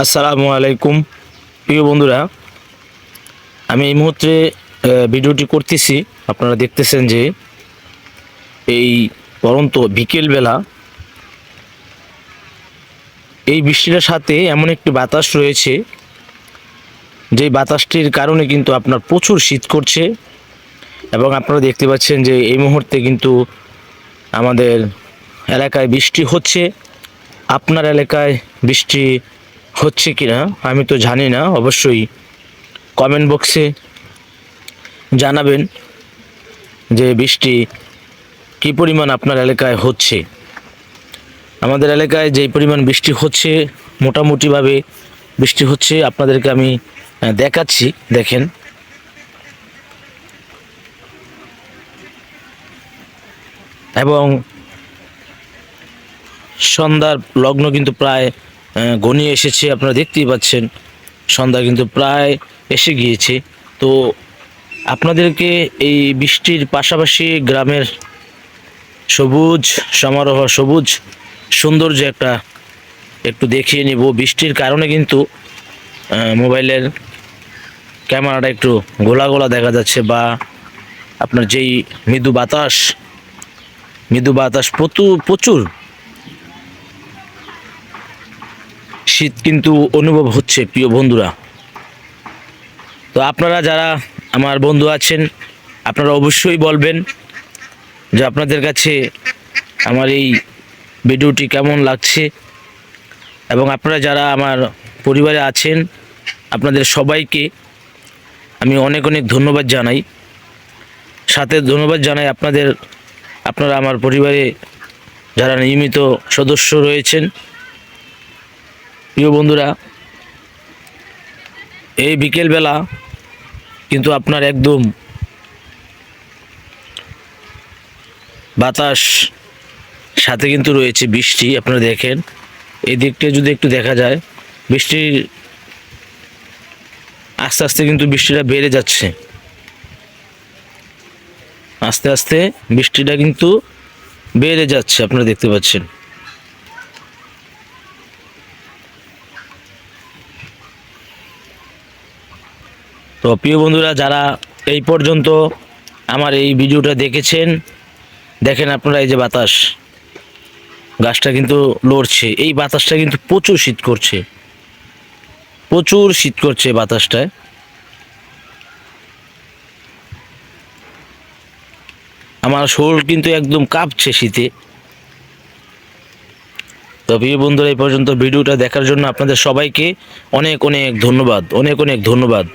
আসসালামু আলাইকুম প্রিয় বন্ধুরা, আমি এই মুহূর্তে ভিডিওটি করতেছি। আপনারা দেখতেছেন যে এই পরন্ত বিকেলবেলা এই বৃষ্টিটার সাথে এমন একটি বাতাস রয়েছে, যেই বাতাসটির কারণে কিন্তু আপনার প্রচুর শীত করছে। এবং আপনারা দেখতে পাচ্ছেন যে এই মুহূর্তে কিন্তু আমাদের এলাকায় বৃষ্টি হচ্ছে। আপনার এলাকায় বৃষ্টি হচ্ছে কি না আমি তো জানি না, অবশ্যই কমেন্ট বক্সে জানাবেন যে বৃষ্টি কী পরিমাণ আপনার এলাকায় হচ্ছে। আমাদের এলাকায় যেই পরিমাণ বৃষ্টি হচ্ছে, মোটামুটিভাবে বৃষ্টি হচ্ছে, আপনাদেরকে আমি দেখাচ্ছি। দেখেন, এবং সন্ধ্যার লগ্ন কিন্তু প্রায় ঘনিয়ে এসেছে। আপনারা দেখতেই পাচ্ছেন সন্ধ্যা কিন্তু প্রায় এসে গিয়েছে। তো আপনাদেরকে এই বৃষ্টির পাশাপাশি গ্রামের সবুজ সমারোহ, সবুজ সৌন্দর্য একটু দেখিয়ে নিব। বৃষ্টির কারণে কিন্তু মোবাইলের ক্যামেরাটা একটু গোলা গোলা দেখা যাচ্ছে, বা আপনার যেই মৃদু বাতাস প্রচুর শীত কিন্তু অনুভব হচ্ছে প্রিয় বন্ধুরা। তো আপনারা যারা আমার বন্ধু আছেন, আপনারা অবশ্যই বলবেন যে আপনাদের কাছে আমার এই ভিডিওটি কেমন লাগছে। এবং আপনারা যারা আমার পরিবারে আছেন, আপনাদের সবাইকে আমি অনেক অনেক ধন্যবাদ জানাই। সাথে ধন্যবাদ জানাই আপনারা আমার পরিবারে যারা নিয়মিত সদস্য রয়েছেন। প্রিয় বন্ধুরা, এই বিকেলবেলা কিন্তু আপনার একদম বাতাস, সাথে কিন্তু রয়েছে বৃষ্টি। আপনারা দেখেন, এই দিকটা যদি একটু দেখা যায়, বৃষ্টির আস্তে আস্তে কিন্তু বৃষ্টিটা বেড়ে যাচ্ছে। আস্তে আস্তে বৃষ্টিটা কিন্তু বেড়ে যাচ্ছে, আপনারা দেখতে পাচ্ছেন। তো প্রিয় বন্ধুরা, যারা এই পর্যন্ত আমার এই ভিডিওটা দেখেছেন, দেখেন আপনারা এই যে বাতাস, গাছটা কিন্তু লড়ছে। এই বাতাসটা কিন্তু প্রচুর শীত করছে বাতাসটায়। আমার শরীর কিন্তু একদম কাঁপছে শীতে। তো প্রিয় বন্ধুরা, এই পর্যন্ত ভিডিওটা দেখার জন্য আপনাদের সবাইকে অনেক অনেক ধন্যবাদ।